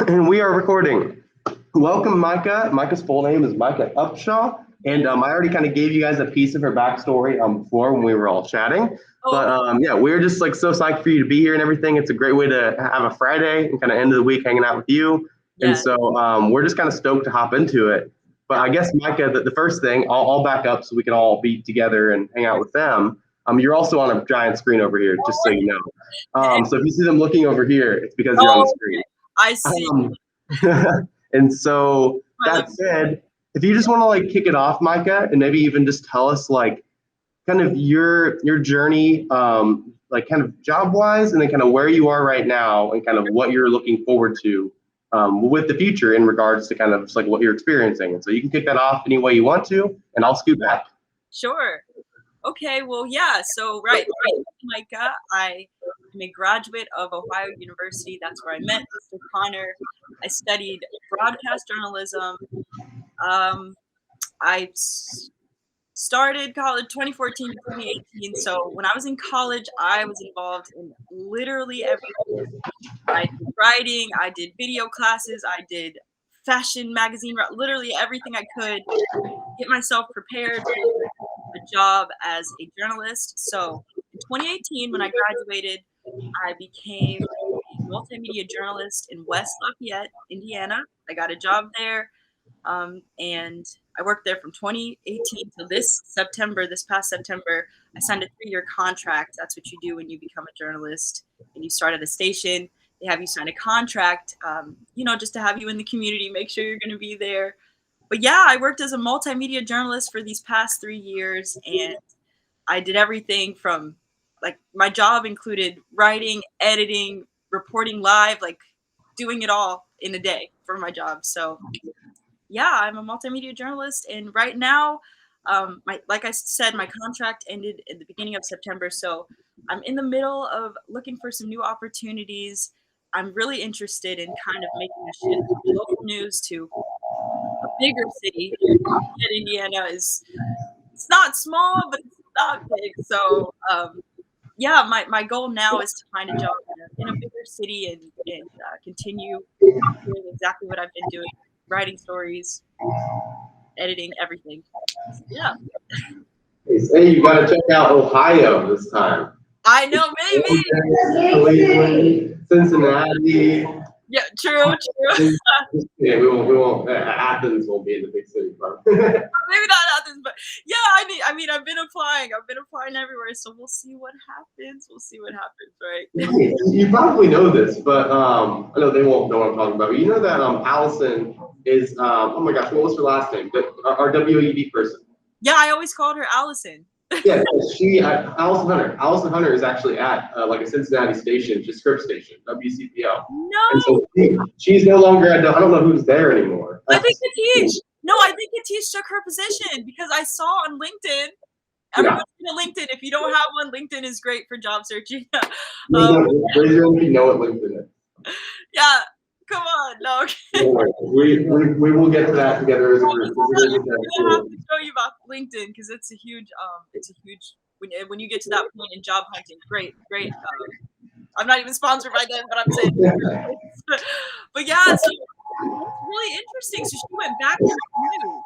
And we are recording. Welcome, Micah. Micah's full name is Micah Upshaw. And I already kind of gave you guys a piece of her backstory before when we were all chatting. But yeah, we're just like so psyched for you to be here and everything. It's a great way to have a Friday and kind of end of the week hanging out with you. Yeah. And so we're just kind of stoked to hop into it. But I guess, Micah, the first thing, I'll back up so we can all be together and hang out with them. You're also on a giant screen over here, just so you know. So if you see them looking over here, it's because you're on the screen. I see. And so that said, if you just want to like kick it off, Micah, and maybe even just tell us like kind of your journey, like kind of job wise, and then kind of where you are right now, and kind of what you're looking forward to with the future in regards to kind of just like what you're experiencing. And so you can kick that off any way you want to, and I'll scoot back. Sure. Okay. Well, yeah. So right, Micah, I'm a graduate of Ohio University. That's where I met Mr. Connor. I studied broadcast journalism. I started college 2014 to 2018. So when I was in college, I was involved in literally everything. I did writing, I did video classes, I did fashion magazine, literally everything I could get myself prepared for a job as a journalist. So in 2018, when I graduated, I became a multimedia journalist in West Lafayette, Indiana. I got a job there, and I worked there from 2018 to this past September. I signed a 3-year contract. That's what you do when you become a journalist and you start at a station. They have you sign a contract, just to have you in the community, make sure you're going to be there. But yeah, I worked as a multimedia journalist for these past 3 years, and I did everything from, like, my job included writing, editing, reporting live, like doing it all in a day for my job. So yeah, I'm a multimedia journalist, and right now, like I said, my contract ended at the beginning of September, so I'm in the middle of looking for some new opportunities. I'm really interested in kind of making a shift from local news to a bigger city. Indiana it's not small, but it's not big. So yeah, my goal now is to find a job in a bigger city and continue doing exactly what I've been doing, writing stories, editing, everything. So, yeah. Hey, you got to check out Ohio this time. I know, maybe. Cleveland, Cincinnati. Yeah, true. Yeah, we won't. Athens won't be in the big city, but maybe not Athens, but yeah. I mean, I've been applying everywhere, so we'll see what happens. Right? You probably know this, but I know they won't know what I'm talking about. But you know that Allison is oh my gosh, what was her last name? Our WED person. Yeah, I always called her Allison. Yeah, Allison Hunter. Allison Hunter is actually at like a Cincinnati station, just script station, WCPL. No. And so she's no longer at. I don't know who's there anymore. I think Katish took her position because I saw on LinkedIn. Everyone's in LinkedIn. If you don't have one, LinkedIn is great for job searching. Raise your hand if you know what LinkedIn is. Yeah. Come on, no. We will get to that together as a group. I'm gonna have to show you about LinkedIn because it's a huge when you get to that point in job hunting. Great. I'm not even sponsored by them, but I'm saying. But yeah, so it's really interesting. So she went back into news.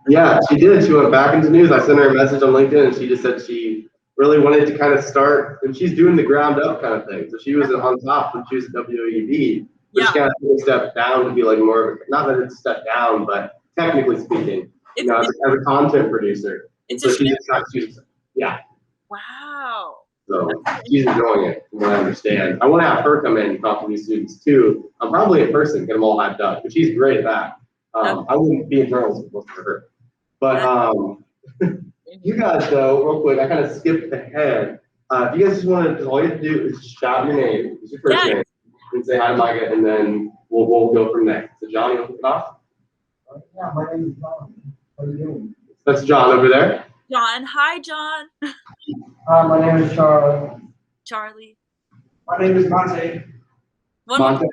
Yeah, she did. She went back into news. I sent her a message on LinkedIn, and she just said she really wanted to kind of start, and she's doing the ground up kind of thing. So she was on top when she was at WED. Which kind of took a step down to be like more of a, not that it's a step down, but technically speaking, as a content producer. Yeah. Wow. So she's enjoying it, from what I understand. I want to have her come in and talk to these students too. I'm probably in person, get them all hyped up, but she's great at that. I wouldn't be in journalism if it wasn't for her. But you guys, though, real quick, I kind of skipped ahead. If you guys just want to, all you have to do is just shout your name, it's your first name. And say hi to Micah, and then we'll go from there. So, John, you want to kick it off? Yeah, my name is John. How are you doing? That's John over there. John. Hi, John. Hi, my name is Charlie. Charlie. My name is Monte. Monte.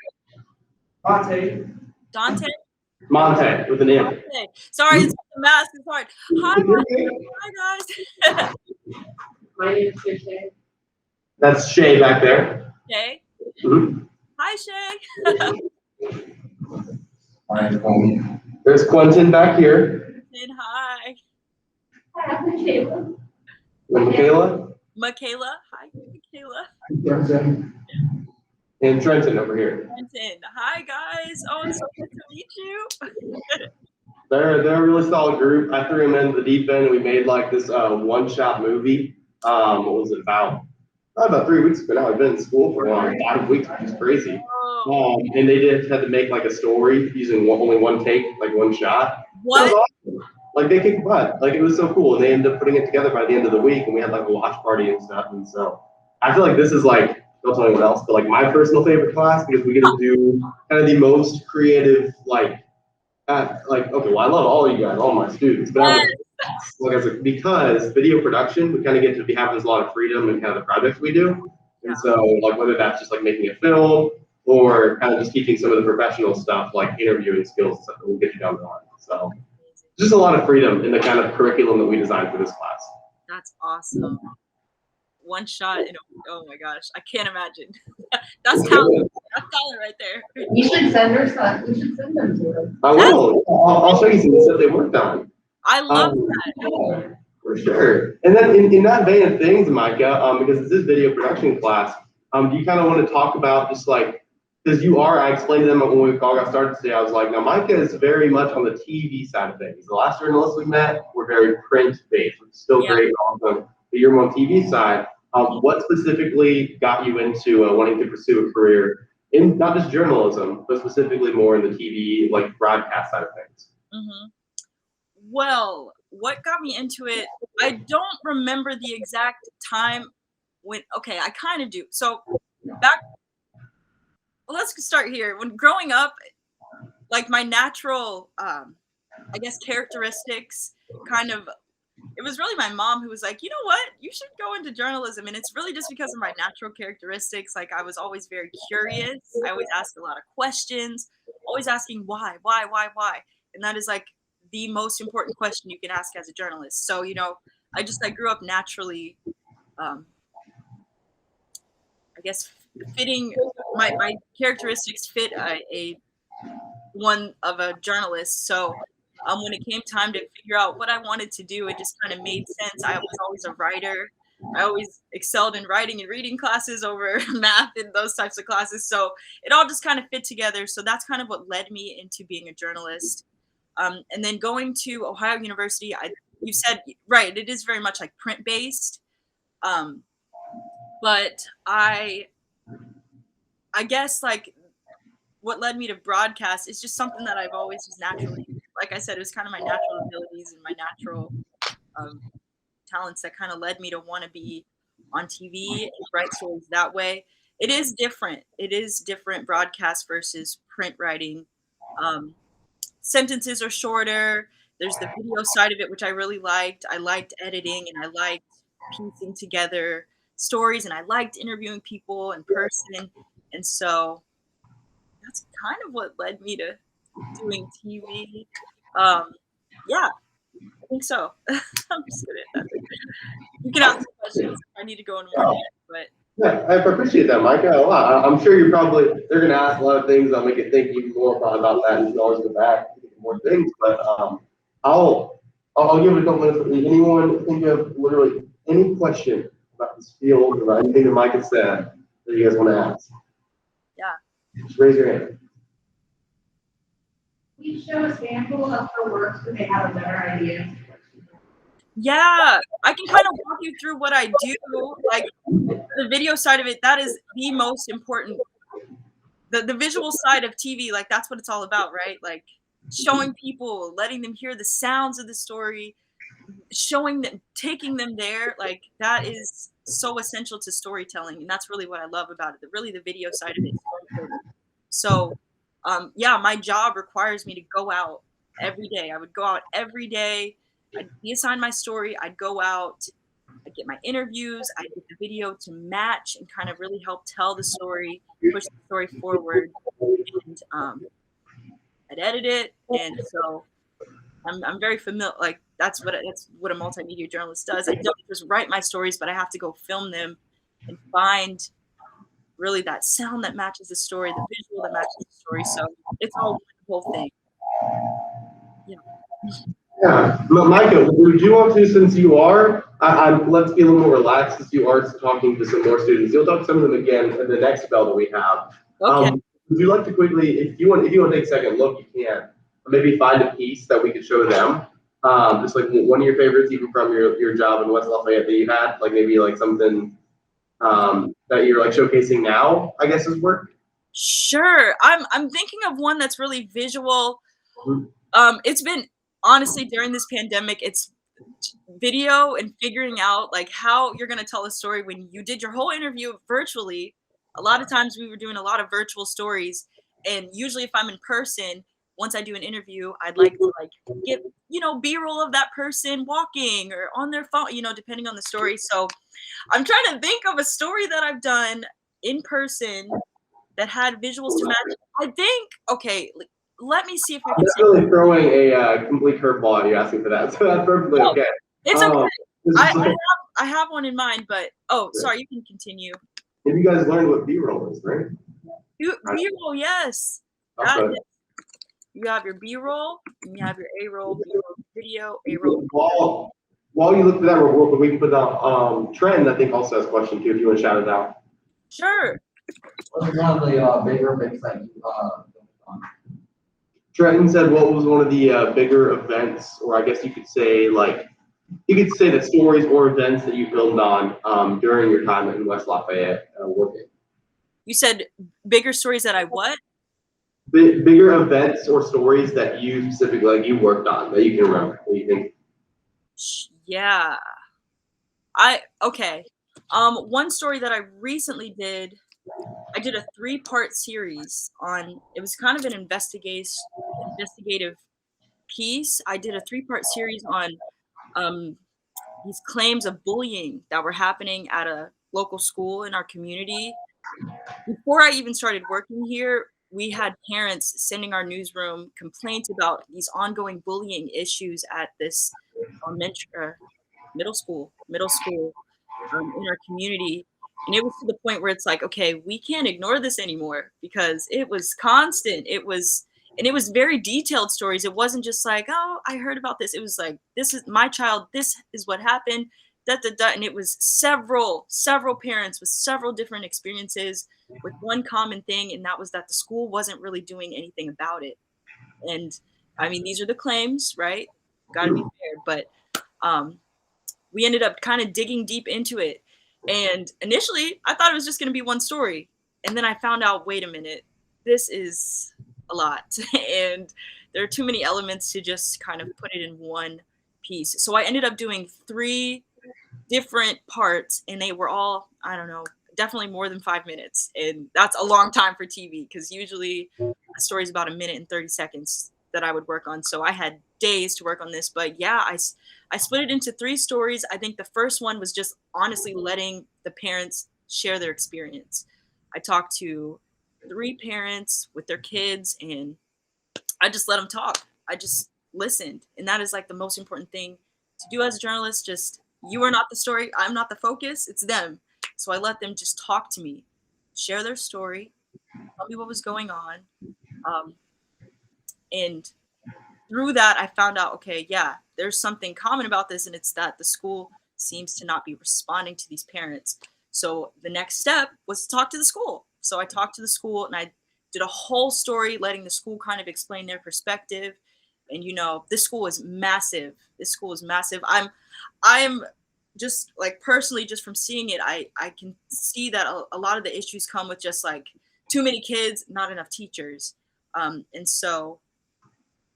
Dante. Monte with an M. Monte. Sorry, it's the mask. It's hard. Hi, Monte. Hi, guys. My name is Shay. That's Shay back there. Shay. Mm-hmm. Hi, Shay. There's Quentin back here. Quentin, hi. Hi, I'm Michaela. Michaela. Michaela, hi, Michaela. And Trenton over here. Trenton, hi guys. Oh, it's so good to meet you. They're a really solid group. I threw them in the deep end and we made like this one-shot movie. What was it about? About 3 weeks ago now. I've been in school for 5 weeks, which is crazy. Oh. And they had to make like a story using only one take, like one shot. What? That was awesome. Like they kicked butt. Like it was so cool. And they ended up putting it together by the end of the week and we had like a watch party and stuff. And so I feel like this is like, don't tell anyone else, but like my personal favorite class because we get to do kind of the most creative, okay, well, I love all of you guys, all my students, but because video production, we kind of get to have a lot of freedom in kind of the projects we do. And so like whether that's just like making a film or kind of just teaching some of the professional stuff like interviewing skills and stuff that we'll get you down the line. So just a lot of freedom in the kind of curriculum that we designed for this class. That's awesome. One shot and oh my gosh, I can't imagine. That's talent. That's talent right there. You should send her some. We should send them to her. I will. I'll show you some stuff they worked on. I love that. For sure. And then in that vein of things, Micah, because this is video production class, do you kind of want to talk about just like, because I explained to them when we all got started today, I was like, now Micah is very much on the TV side of things. The last journalists we met were very print-based, which is still great and awesome. But you're more on TV side. What specifically got you into wanting to pursue a career in not just journalism, but specifically more in the TV, like broadcast side of things? Mm-hmm. Well, what got me into it, I don't remember the exact time when, okay, I kind of do. So let's start here. When growing up, like my natural, I guess, characteristics it was really my mom who was like, you know what, you should go into journalism. And it's really just because of my natural characteristics. Like I was always very curious. I always asked a lot of questions, always asking why. And that is like the most important question you can ask as a journalist. So, I grew up naturally, I guess fitting my characteristics fit one of a journalist. So when it came time to figure out what I wanted to do, it just kind of made sense. I was always a writer. I always excelled in writing and reading classes over math and those types of classes. So it all just kind of fit together. So that's kind of what led me into being a journalist. And then going to Ohio University, you said, right, it is very much like print-based. But I guess like what led me to broadcast is just something that I've always just naturally, like I said, it was kind of my natural abilities and my natural talents that kind of led me to want to be on TV and write stories that way. It is different. It is different broadcast versus print writing. Sentences are shorter. There's the video side of it, which I really liked. I liked editing and I liked piecing together stories and I liked interviewing people in person. And so that's kind of what led me to doing TV. Yeah, I think so. I'm just good at that. You can ask me questions if I need to go in more depth, but yeah, I appreciate that, Micah, a lot. I'm sure they're going to ask a lot of things that'll make you think even more about that, and you can always go back and think of more things. But I'll give it a couple minutes. Anyone think of literally any question about this field or about anything that Micah said that you guys want to ask? Yeah. Just raise your hand. Can you show a sample of her work so they have a better idea? Yeah, I can kind of walk you through what I do. Like the video side of it, that is the most important. The visual side of TV, like that's what it's all about, right? Like showing people, letting them hear the sounds of the story, showing them, taking them there. Like that is so essential to storytelling, and that's really what I love about it. Really, the video side of it is so important. So, yeah, my job requires me to go out every day. I would go out every day. I'd be assigned my story. I'd go out. I'd get my interviews. I'd get the video to match and kind of really help tell the story, push the story forward. And I'd edit it. And so I'm very familiar. Like that's what a multimedia journalist does. I don't just write my stories, but I have to go film them and find really that sound that matches the story, the visual that matches the story. So it's all one whole thing. Yeah, Micah, would you want to, since you are, let's be a little more relaxed since you are talking to some more students. You'll talk to some of them again in the next bell that we have. Okay. Would you like to quickly, if you want to take a second look, you can. Maybe find a piece that we could show them. Just like one of your favorites, even from your job in West Lafayette that you had, like maybe like something that you're like showcasing now, I guess is work. Sure. I'm thinking of one that's really visual. It's been honestly during this pandemic, it's video and figuring out like how you're gonna tell a story when you did your whole interview virtually. A lot of times we were doing a lot of virtual stories, and usually if I'm in person, once I do an interview, I'd like to like get B-roll of that person walking or on their phone, depending on the story. So I'm trying to think of a story that I've done in person that had visuals to match. I think, okay, let me see if I I'm can definitely throwing a complete curveball at you asking for that, so that's perfectly okay. It's okay. I have one in mind, but sorry, you can continue. Have you guys learned what B-roll is, right? B-roll, yes. Okay. You have your B-roll, and you have your A-roll, B-roll video, A-roll. While you look for that real quick, we can put out Trent, I think also has a question too, if you want to shout it out. Sure. What's one of the bigger events that you Trenton said, what was one of the bigger events, or I guess you could say the stories or events that you filmed on during your time in West Lafayette working. You said bigger stories that I what? Bigger events or stories that you specifically you worked on that you can remember. What do you think? Yeah. Okay. One story that I recently did, I did a 3-part series on. It was kind of an investigative piece. I did a 3-part series on these claims of bullying that were happening at a local school in our community. Before I even started working here, we had parents sending our newsroom complaints about these ongoing bullying issues at this middle school in our community. And it was to the point where it's like, okay, we can't ignore this anymore because it was constant. It was very detailed stories. It wasn't just like, oh, I heard about this. It was like, this is my child. This is what happened. Da, da, da. And it was several parents with several different experiences with one common thing. And that was that the school wasn't really doing anything about it. And I mean, these are the claims, right? Got to be fair. But we ended up kind of digging deep into it. And initially, I thought it was just going to be one story. And then I found out, wait a minute, this is a lot. And there are too many elements to just kind of put it in one piece. So I ended up doing 3 different parts, and they were all, I don't know, definitely more than 5 minutes. And that's a long time for TV because usually a story is about 1 minute and 30 seconds that I would work on. So I had days to work on this. But yeah, I split it into 3 stories. I think the first one was just honestly letting the parents share their experience. I talked to 3 parents with their kids, and I just let them talk. I just listened. And that is like the most important thing to do as a journalist. Just, you are not the story. I'm not the focus. It's them. So I let them just talk to me, share their story, tell me what was going on. And through that, I found out, okay, yeah, there's something common about this, and it's that the school seems to not be responding to these parents. So the next step was to talk to the school. So I talked to the school, and I did a whole story letting the school kind of explain their perspective. And this school is massive. I'm just like personally, just from seeing it, I can see that a lot of the issues come with just like too many kids, not enough teachers. And so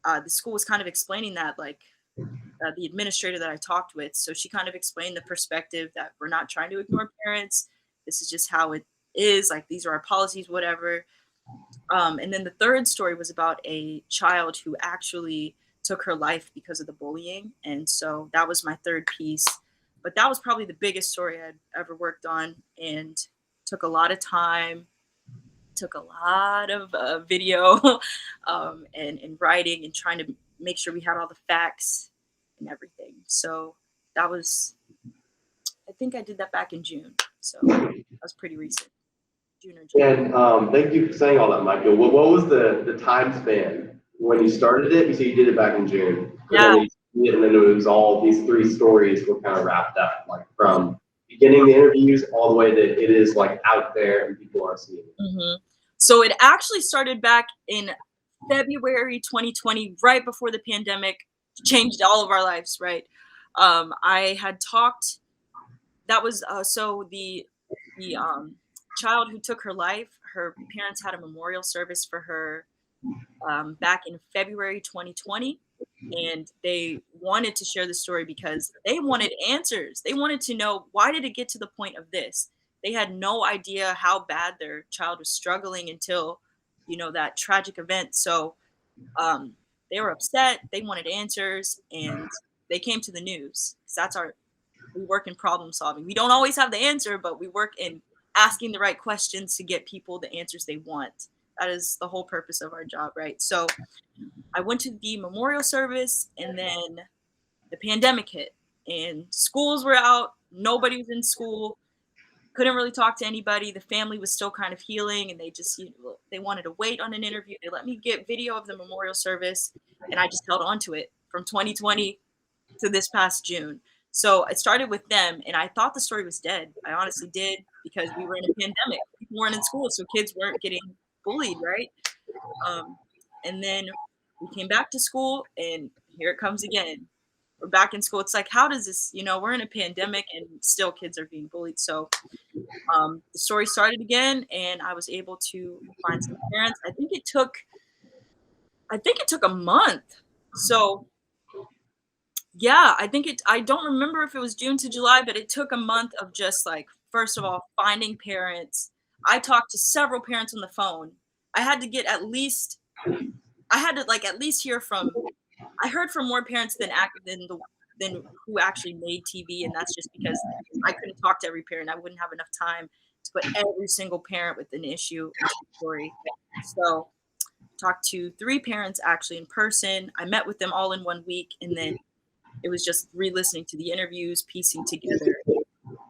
the school was kind of explaining that, like the administrator that I talked with. So she kind of explained the perspective that we're not trying to ignore parents. This is just how it is. Like, these are our policies, whatever. And then the third story was about a child who actually took her life because of the bullying. And so that was my third piece. But that was probably the biggest story I'd ever worked on, and took a lot of time, took a lot of video and writing and trying to make sure we had all the facts and everything. So that was, I think I did that back in June. So that was pretty recent. June or July. And thank you for saying all that, Michael. What was the time span when you started it, you said you did it back in June. Yeah. And then it was all these 3 stories were kind of wrapped up, like from beginning the interviews all the way that it is like out there and people are seeing it. Mm-hmm. So it actually started back in February 2020, right before the pandemic changed all of our lives, right? I had talked, that was, so the child who took her life, her parents had a memorial service for her back in February 2020. And they wanted to share the story because they wanted answers. They wanted to know, why did it get to the point of this? They had no idea how bad their child was struggling until, that tragic event. So they were upset. They wanted answers, and they came to the news. 'Cause we work in problem solving. We don't always have the answer, but we work in asking the right questions to get people the answers they want. That is the whole purpose of our job, right? So I went to the memorial service, and then the pandemic hit and schools were out. Nobody was in school. Couldn't really talk to anybody. The family was still kind of healing, and they just, they wanted to wait on an interview. They let me get video of the memorial service, and I just held on to it from 2020 to this past June. So it started with them, and I thought the story was dead. I honestly did, because we were in a pandemic. People weren't in school, so kids weren't getting bullied, right? And then we came back to school, and here it comes again. We're back in school. It's like, how does this, we're in a pandemic and still kids are being bullied. So the story started again, and I was able to find some parents. I think it took a month. So yeah, I don't remember if it was June to July, but it took a month of just like, first of all, finding parents. I talked to several parents on the phone. I had to at least hear from, I heard from more parents than who actually made TV, and that's just because I couldn't talk to every parent. I wouldn't have enough time to put every single parent with an issue into the story. So talked to 3 parents actually in person. I met with them all in 1 week, and then it was just re-listening to the interviews, piecing together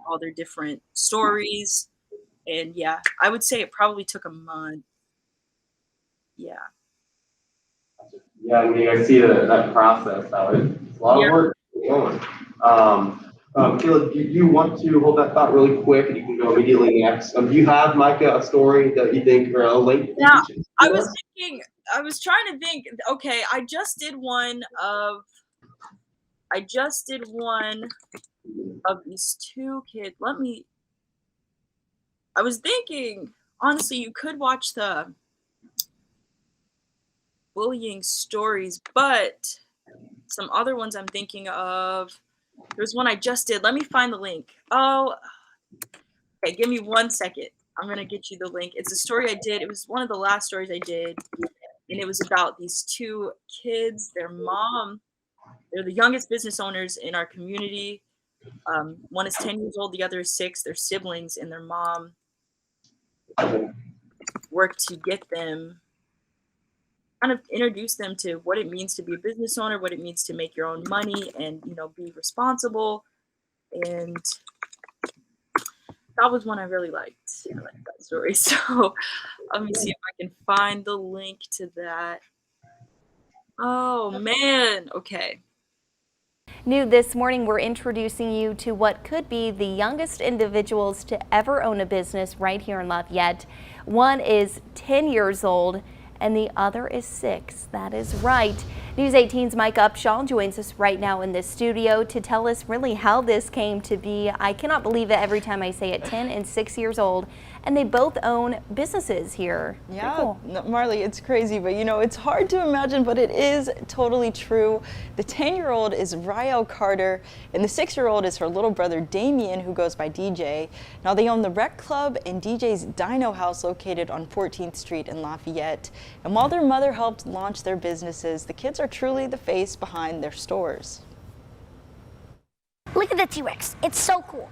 all their different stories. And yeah, I would say it probably took a month. Yeah. Yeah, I mean, I see that process. How it's a lot of work going. Caleb, do you want to hold that thought really quick, and you can go immediately next? Do you have, Micah, a story that you think, or a link? Yeah, I was trying to think. Okay, I just did one of these 2 kids. I was thinking, honestly, you could watch the bullying stories, but some other ones I'm thinking of. There's one I just did. Let me find the link. Oh, okay, give me 1 second. I'm going to get you the link. It's a story I did. It was one of the last stories I did, and it was about these 2 kids. Their mom, they're the youngest business owners in our community. One is 10 years old, the other is 6. They're siblings, and their mom worked to get them, kind of introduce them to what it means to be a business owner, what it means to make your own money and, be responsible. And that was one I really liked. I liked that story. So let me see if I can find the link to that. Oh, man. Okay. New this morning, we're introducing you to what could be the youngest individuals to ever own a business right here in Lafayette. One is 10 years old and the other is 6. That is right. News 18's Micah Upshaw joins us right now in this studio to tell us really how this came to be. I cannot believe it every time I say it. 10 and 6 years old, and they both own businesses here. Yeah, cool. Marley, it's crazy, but it's hard to imagine, but it is totally true. The 10-year-old is Rael Carter, and the 6-year-old is her little brother Damien, who goes by DJ. Now they own the Rec Club and DJ's Dino House located on 14th Street in Lafayette. And while their mother helped launch their businesses, the kids are truly the face behind their stores. Look at the T-Rex. It's so cool.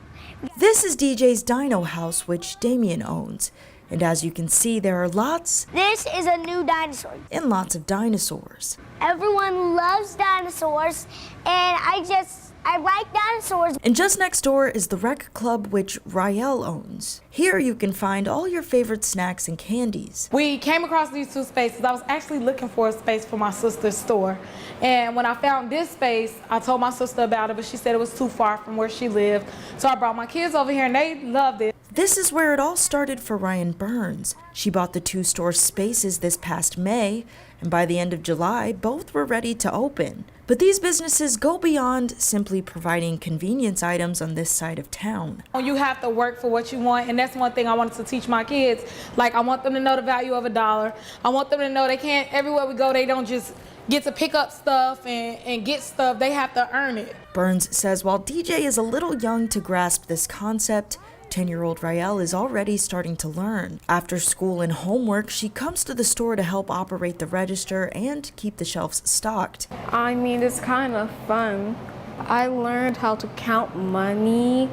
This is DJ's Dino House, which Damien owns. And as you can see, there are lots This is a new dinosaur. and lots of dinosaurs. Everyone loves dinosaurs, and I just I like dinosaurs. And just next door is the Rec Club, which Rael owns. Here you can find all your favorite snacks and candies. We came across these two spaces. I was actually looking for a space for my sister's store. And when I found this space, I told my sister about it, but she said it was too far from where she lived. So I brought my kids over here and they loved it. This is where it all started for Ryan Burns. She bought the two store spaces this past May, and by the end of July, both were ready to open. But these businesses go beyond simply providing convenience items on this side of town. You have to work for what you want, and that's one thing I wanted to teach my kids. Like, I want them to know the value of $1. I want them to know they can't, everywhere we go, they don't just get to pick up stuff and get stuff. They have to earn it. Burns says while DJ is a little young to grasp this concept, 10-year-old Rael is already starting to learn. After school and homework, she comes to the store to help operate the register and keep the shelves stocked. I mean, it's kind of fun. I learned how to count money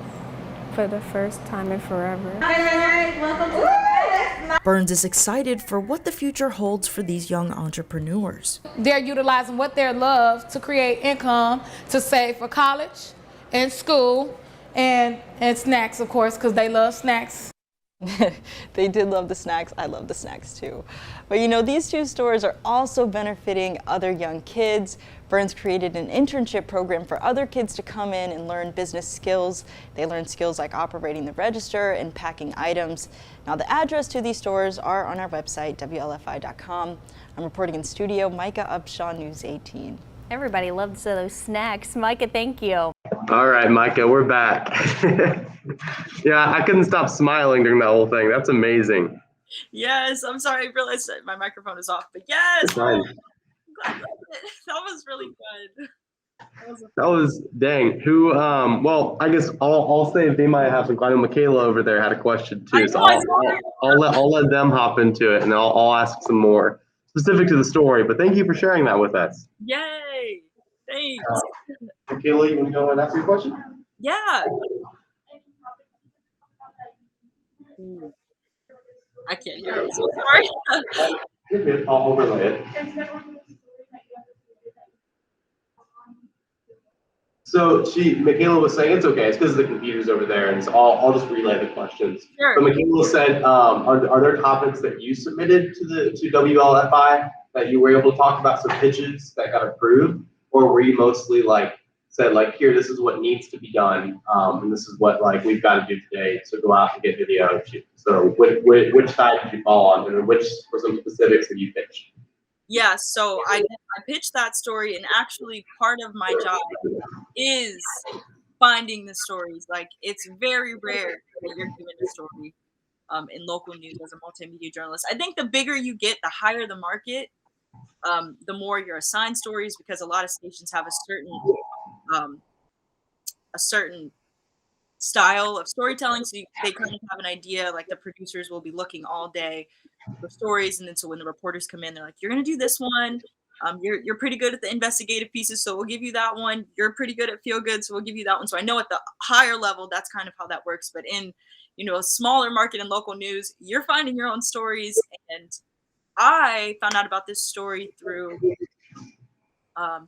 for the first time in forever. Hey, welcome to Burns is excited for what the future holds for these young entrepreneurs. They're utilizing what they love to create income to save for college and school and snacks, of course, because they love snacks. They did love the snacks. I love the snacks too. But you know, these two stores are also benefiting other young kids. Burns created an internship program for other kids to come in and learn business skills. They learn skills like operating the register and packing items. Now, the address to these stores are on our website, WLFI.com. I'm reporting in studio, Micah, Upshaw, News 18. Everybody loves those snacks. Micah, thank you. All right, Micah, we're back. Yeah, I couldn't stop smiling during that whole thing. That's amazing. Yes, I'm sorry. I realized that my microphone is off, but yes, It's fine. that was really good. That was dang. Who? Well, I guess I'll say they might have some. I know Michaela over there had a question too, so I'll let them hop into it, and I'll ask some more specific to the story. But thank you for sharing that with us. Yay! Thanks. Michaela, you want to go and ask your question? Yeah. I can't hear. I'm so sorry. You're good. I'll overlay it. So Michaela was saying it's okay. It's because the computer's over there, and so I'll just relay the questions. Sure. So Michaela said, are there topics that you submitted to WLFI that you were able to talk about, some pitches that got approved, or were you mostly said here, this is what needs to be done, and this is what we've got to do today. So go out and get video. So which side did you fall on, and which were some specifics that you pitched? Yeah, so I pitched that story, and actually part of my job is finding the stories. It's very rare that you're given a story in local news as a multimedia journalist. I think the bigger you get, the higher the market, the more you're assigned stories, because a lot of stations have a certain style of storytelling, so they kind of have an idea. The producers will be looking all day for stories, and then so when the reporters come in, they're like, "You're going to do this one. You're pretty good at the investigative pieces, so we'll give you that one. You're pretty good at feel good, so we'll give you that one." So I know at the higher level, that's kind of how that works. But in a smaller market and local news, you're finding your own stories. And I found out about this story through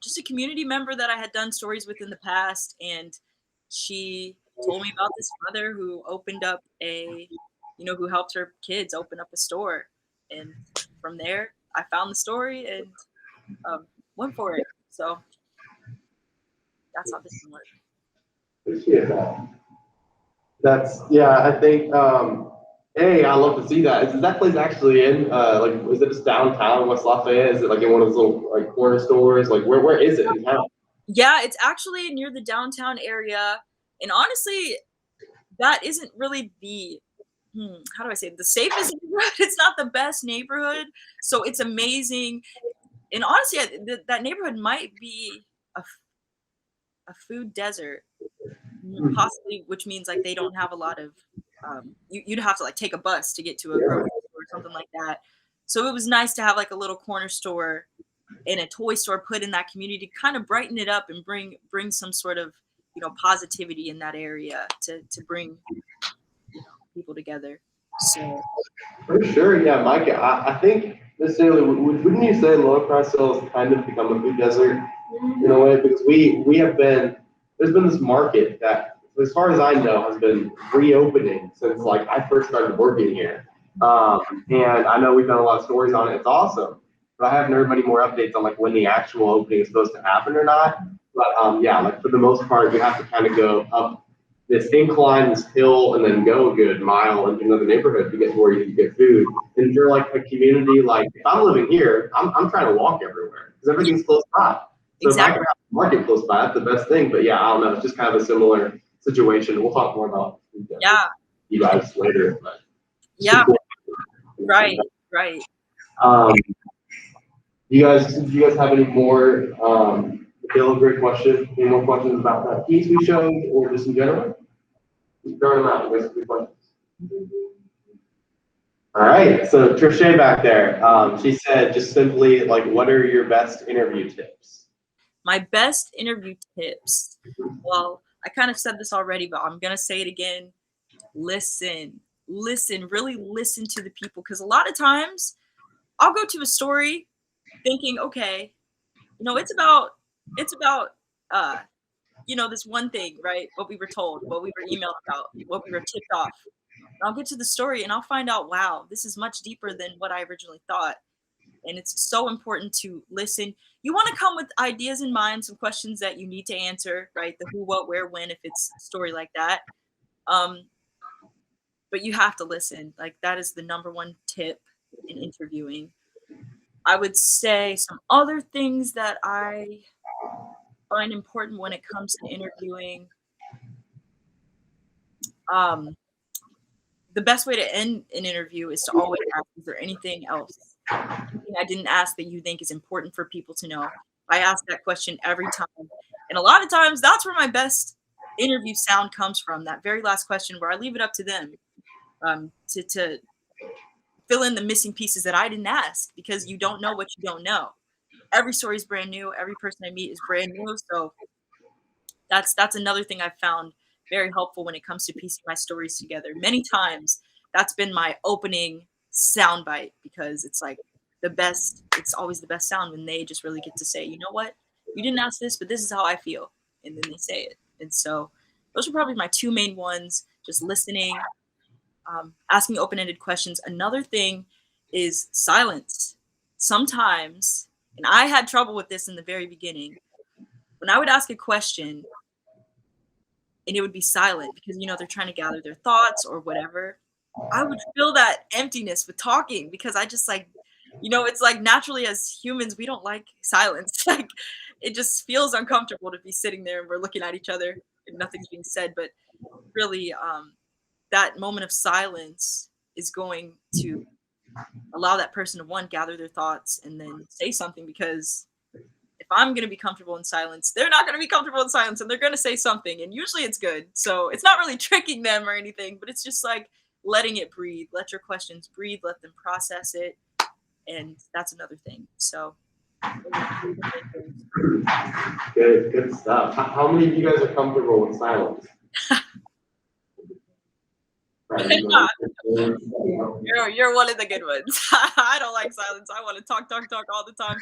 just a community member that I had done stories with in the past, and she told me about this mother who opened up who helped her kids open up a store, and from there I found the story and went for it. So that's how this one worked. Appreciate that. I think I love to see that. Is that place actually in is it just downtown West Lafayette? Is it in one of those little corner stores? Where is it in town? Yeah, it's actually near the downtown area, and honestly that isn't really the how do I say it? The safest neighborhood. It's not the best neighborhood, so it's amazing. And honestly, that neighborhood might be a food desert, possibly, which means they don't have a lot of. You'd have to take a bus to get to a grocery store or something like that. So it was nice to have a little corner store and a toy store put in that community to kind of brighten it up and bring some sort of positivity in that area to bring people together. So for sure, yeah, Micah. I think necessarily wouldn't you say Lower Cross Hill has kind of become a food desert in a way, because we have been. there's been this market that, as far as I know, has been reopening since like I first started working here. And I know we've done a lot of stories on it. It's awesome. But I haven't heard many more updates on like when the actual opening is supposed to happen or not. But yeah, like for the most part, you have to kind of go up this incline, this hill, and then go a good mile into another neighborhood to get to where you can get food. And for like a community, like if I'm living here, I'm trying to walk everywhere because everything's close by. So if I can have a market close by, that's the best thing. But yeah, I don't know. It's just kind of a similar situation. We'll talk more about you guys later. But yeah, right. Do you guys have any more? Caleb, great question. Any more questions about that piece we showed, or just in general? Just throwing them out. There's some questions. All right. So Trishay back there, she said just simply like, what are your best interview tips? My best interview tips. Well, I kind of said this already, but I'm gonna say it again. Listen, really listen to the people, because a lot of times I'll go to a story thinking, okay, it's about this one thing, right? What we were told, what we were emailed about, what we were tipped off. And I'll get to the story and I'll find out, wow, this is much deeper than what I originally thought. And it's so important to listen. You want to come with ideas in mind, some questions that you need to answer, right? The who, what, where, when, if it's a story like that. But you have to listen. Like, that is the number one tip in interviewing. I would say some other things that I find important when it comes to interviewing. The best way to end an interview is to always ask, is there anything else I didn't ask that you think is important for people to know? I ask that question every time. And a lot of times that's where my best interview sound comes from, that very last question where I leave it up to them to fill in the missing pieces that I didn't ask, because you don't know what you don't know. Every story is brand new. Every person I meet is brand new. So that's another thing I've found very helpful when it comes to piecing my stories together. Many times that's been my opening soundbite, because it's like it's always the best sound when they just really get to say, you know what, you didn't ask this, but this is how I feel. And then they say it. And so those are probably my two main ones, just listening, asking open-ended questions. Another thing is silence. Sometimes, and I had trouble with this in the very beginning, when I would ask a question and it would be silent because, they're trying to gather their thoughts or whatever, I would feel that emptiness with talking, because I just it's like naturally as humans, we don't like silence. Like, it just feels uncomfortable to be sitting there and we're looking at each other and nothing's being said. But really, that moment of silence is going to allow that person to, one, gather their thoughts and then say something, because if I'm going to be comfortable in silence, they're not going to be comfortable in silence, and they're going to say something, and usually it's good. So it's not really tricking them or anything, but it's just like letting it breathe. Let your questions breathe, let them process it. And that's another thing. So good stuff. How many of you guys are comfortable with silence? You're one of the good ones. I don't like silence. I want to talk all the time.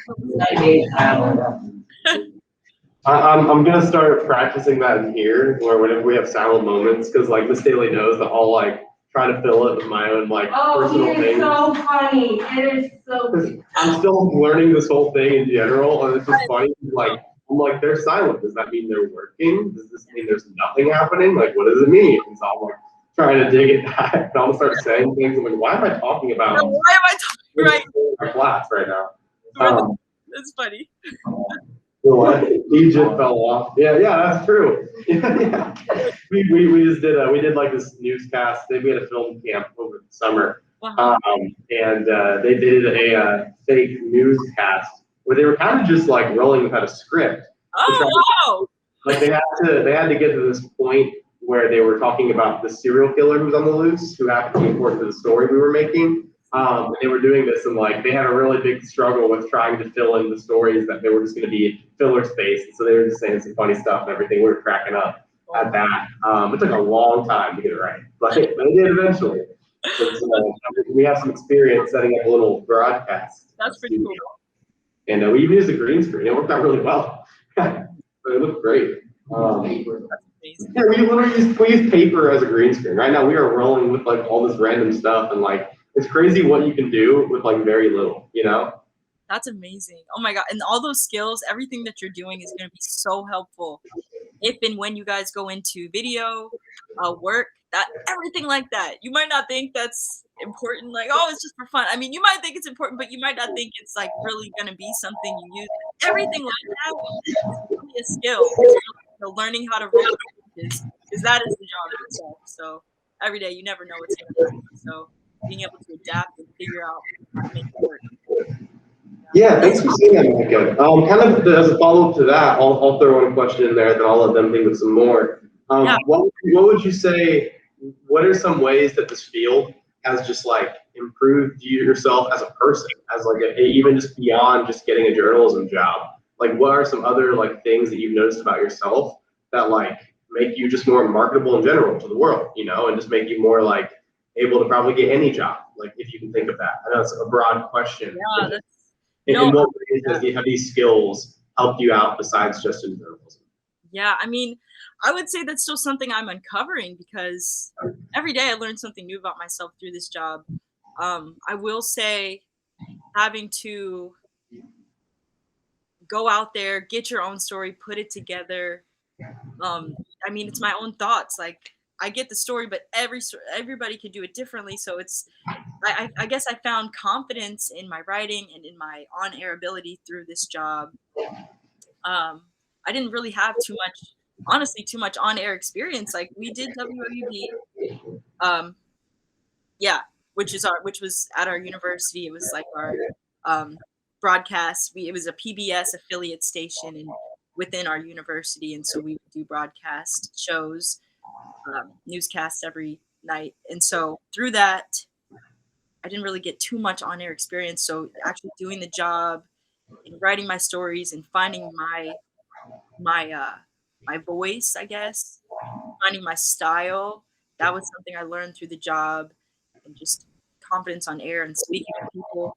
I'm gonna start practicing that in here, where whenever we have silent moments, because like Miss Daly knows that I'll like try to fill it with my own personal things. So funny. It is so funny. I'm still learning this whole thing in general, and it's just funny. I'm like, they're silent. Does that mean they're working? Does this mean there's nothing happening? Like, what does it mean? And so I'm like trying to dig it back. And I'll start saying things. I'm like, why am I talking about? Why am I talking right? My class right now. That's funny. What? Egypt fell off. Yeah, that's true. Yeah. We just did we did like this newscast. We had a film camp over the summer, and they did a fake newscast where they were kind of just like rolling without a script. Oh wow! Like they had to get to this point where they were talking about the serial killer who was on the loose, who happened to be important to the story we were making. And they were doing this, and like they had a really big struggle with trying to fill in the stories that they were just going to be filler space. And so they were just saying some funny stuff and everything. We were cracking up at that. It took a long time to get it right, but they did eventually. So, we have some experience setting up a little broadcast. That's pretty cool. And we even used a green screen. It worked out really well. But it looked great. That's amazing. Yeah, we use paper as a green screen. Right now we are rolling with like all this random stuff, and like it's crazy what you can do with like very little, you know? That's amazing. Oh my God. And all those skills, everything that you're doing is going to be so helpful if and when you guys go into video, work, that everything like that. You might not think that's important, like, oh, it's just for fun. I mean, you might think it's important, but you might not think it's like really going to be something you use. Everything like that is really a skill. It's really, learning how to roll because that is the job itself. So every day you never know what's going to happen. So being able to adapt and figure out how to make it work. Yeah, thanks for saying that, Micah. Kind of as a follow-up to that, I'll throw in a question in there, then I'll let them think of some more. Yeah. What would you say, what are some ways that this field has just like improved you yourself as a person, as like even just beyond just getting a journalism job? Like what are some other like things that you've noticed about yourself that like make you just more marketable in general to the world, you know, and just make you more like able to probably get any job, like if you can think of that. I know it's a broad question. Yeah, that's In what ways have these skills helped you out besides just in journalism? Yeah, I mean, I would say that's still something I'm uncovering because every day I learn something new about myself through this job. I will say having to go out there, get your own story, put it together. I mean, it's my own thoughts. Like I get the story, but everybody can do it differently. So it's I guess I found confidence in my writing and in my on-air ability through this job. I didn't really have too much on-air experience. Like we did WWD, yeah, which was at our university. It was like our broadcast. It was a PBS affiliate station and within our university, and so we would do broadcast shows, newscasts every night. And so through that, I didn't really get too much on-air experience. So actually doing the job and writing my stories and finding my voice, I guess, finding my style, that was something I learned through the job, and just confidence on air and speaking to people.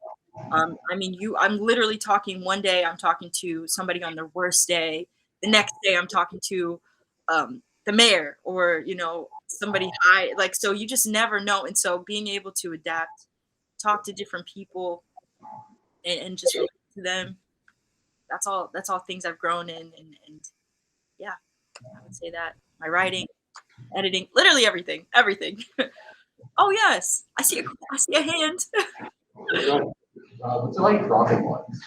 I mean, I'm literally talking one day, I'm talking to somebody on their worst day. The next day I'm talking to the mayor or, you know, somebody high, like, so you just never know. And so being able to adapt, talk to different people and just relate to them, that's all things I've grown in. And yeah, I would say that my writing, editing, literally everything. Oh yes, I see a hand. What's it like profit-wise?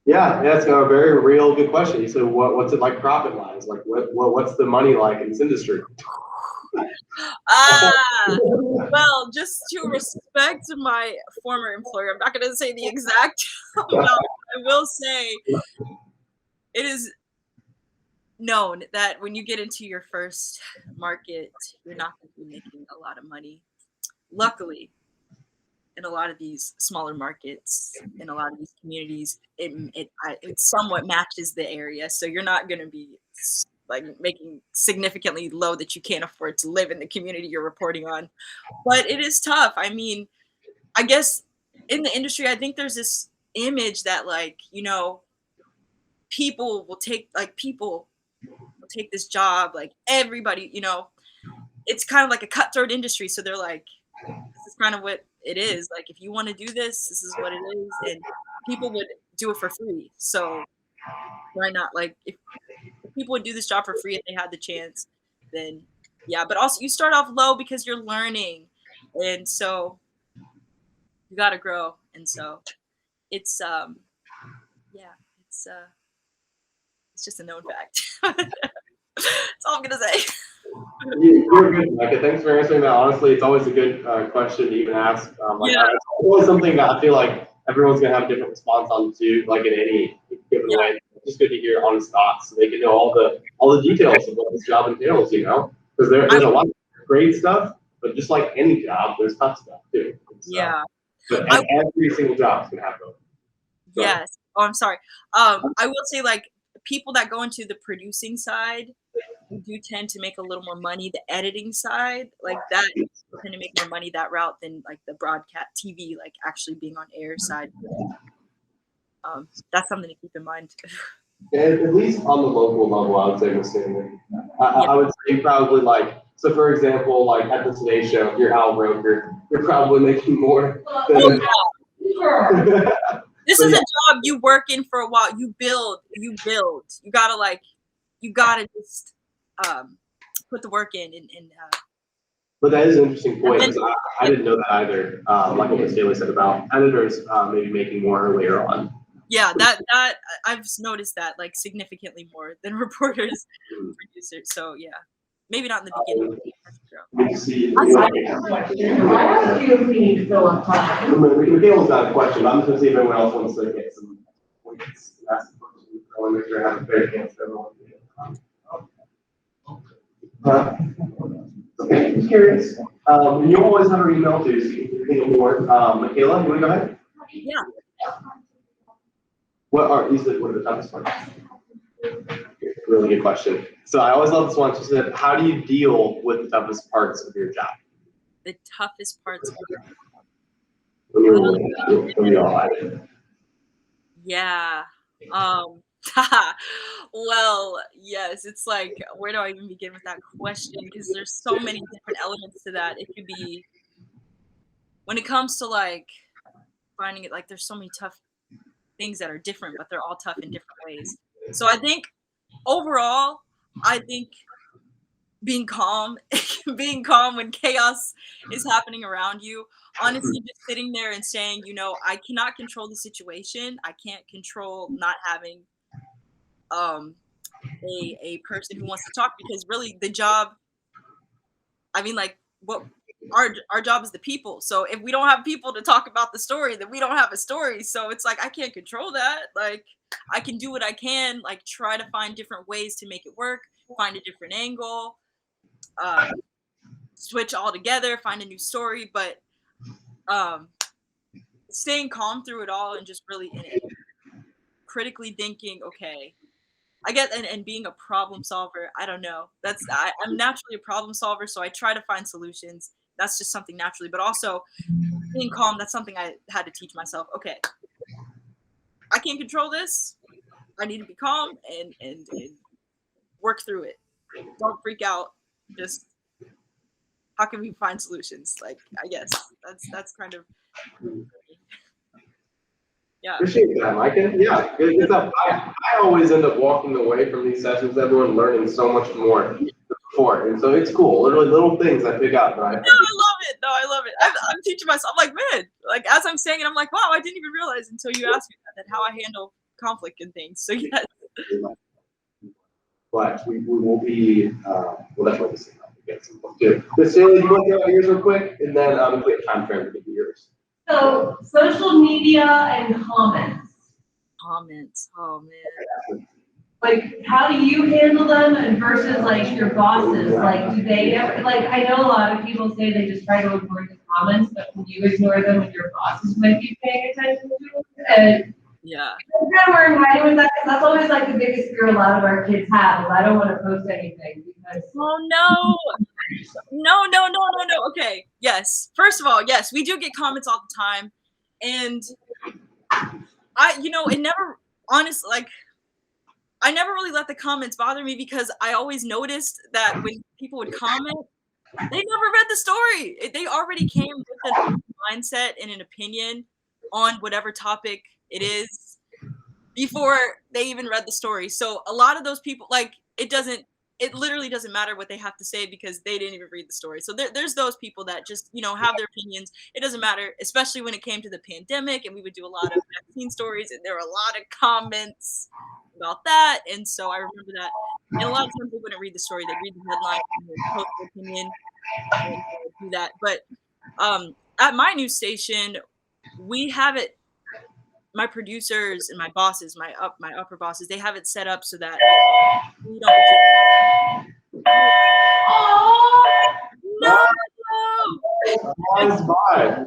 Yeah, that's a very real good question. You said, what's it like profit-wise? Like, what's the money like in this industry? Well, just to respect my former employer, I'm not going to say the exact amount. I will say it is known that when you get into your first market, you're not going to be making a lot of money. Luckily, in a lot of these smaller markets, in a lot of these communities, it somewhat matches the area. So you're not going to be like making significantly low that you can't afford to live in the community you're reporting on. But it is tough. I mean, I guess in the industry, I think there's this image that, like, you know, people will take this job, like everybody, you know, it's kind of like a cutthroat industry. So they're like, this is kind of what it is. Like, if you want to do this, this is what it is. And people would do it for free. So why not? Like, if people would do this job for free if they had the chance, then yeah. But also you start off low because you're learning. And so you got to grow. And so it's, yeah, it's just a known fact. That's all I'm going to say. You're good, Micah. Thanks for answering that. Honestly, it's always a good question to even ask. Yeah. It's always something that I feel like everyone's gonna have a different response on too, like in any given way. It's just good to hear honest thoughts, so they can know all the details of what this job entails. You know, because there's a lot of great stuff, but just like any job, there's tough stuff too. Yeah. But every single job is gonna have both. Yes. Oh, I'm sorry. I will say, like, people that go into the producing side, you do tend to make a little more money. The editing side, like that, you tend to make more money that route than like the broadcast TV, like actually being on air side. That's something to keep in mind. At least on the local level, I would say Miss Stanley. I would say probably like, so for example, like at the Today Show, if you're Al Roker, you're probably making more than. This is a job you work in for a while. You build. You gotta just put the work in and But that is an interesting point, because I didn't know that either. Like what Miss Daly said about editors maybe making more later on. yeah, that I've noticed that like significantly more than reporters, producers. So yeah, maybe not in the beginning. We can see. I asked you if we need to fill up time. Michaela's got a question. I'm just gonna see if anyone else wants to get some points. Ask the question. I want to make sure I have a fair chance for everyone. Okay, just curious. And you always have our email too, so you can think of more. Michaela, you want to go ahead? Yeah. What are the toughest parts? Really good question. So I always love this one. She said, how do you deal with the toughest parts of your job? The toughest parts of your job. When you're all at it. Yeah. Well, yes, it's like, where do I even begin with that question? Because there's so many different elements to that. It could be, when it comes to like finding it, like there's so many tough things that are different, but they're all tough in different ways. So I think overall, being calm when chaos is happening around you, honestly, just sitting there and saying, I cannot control the situation. I can't control not having a person who wants to talk, because really the job, what our job is the people. So if we don't have people to talk about the story, then we don't have a story. So it's like I can't control that. Like I can do what I can, like try to find different ways to make it work, find a different angle, switch all together, find a new story, but staying calm through it all and just really in it, critically thinking, okay, I get, and being a problem solver. I don't know. I'm naturally a problem solver, so I try to find solutions. That's just something naturally, but also being calm. That's something I had to teach myself. Okay, I can't control this. I need to be calm and work through it. Don't freak out. Just how can we find solutions? Like, I guess that's kind of. Yeah. Appreciate that, Micah. Yeah, good stuff. I always end up walking away from these sessions, everyone learning so much more than before. And so it's cool. Literally little things I pick up. Right? No, I love it. I'm teaching myself. I'm like, man, like as I'm saying it, I'm like, wow, I didn't even realize until you asked me that how I handle conflict and things. So yes. But we will be, we'll definitely see how we get some stuff too. Miss Haley, you want to get yours real quick? And then we have time frame to get yours. So social media and comments. Oh man. Like, how do you handle them and versus like your bosses? Like, do they ever, like, I know a lot of people say they just try to avoid the comments, but can you ignore them when your bosses might be paying attention to them? And yeah. I'm kind of worried why with that, because that's always like the biggest fear a lot of our kids have, is I don't want to post anything because. Oh no. Okay. Yes. First of all, yes, we do get comments all the time. And it never, honestly, like, I never really let the comments bother me, because I always noticed that when people would comment, they never read the story. They already came with a mindset and an opinion on whatever topic it is before they even read the story. So a lot of those people, like, it literally doesn't matter what they have to say, because they didn't even read the story. So there's those people that just, have their opinions. It doesn't matter, especially when it came to the pandemic and we would do a lot of vaccine stories, and there were a lot of comments about that. And so I remember that. And a lot of times they wouldn't read the story. They'd read the headline and then post their opinion and do that. But at my news station, we have it, my producers and my bosses, my upper bosses, they have it set up so that we don't. Oh no! Bye.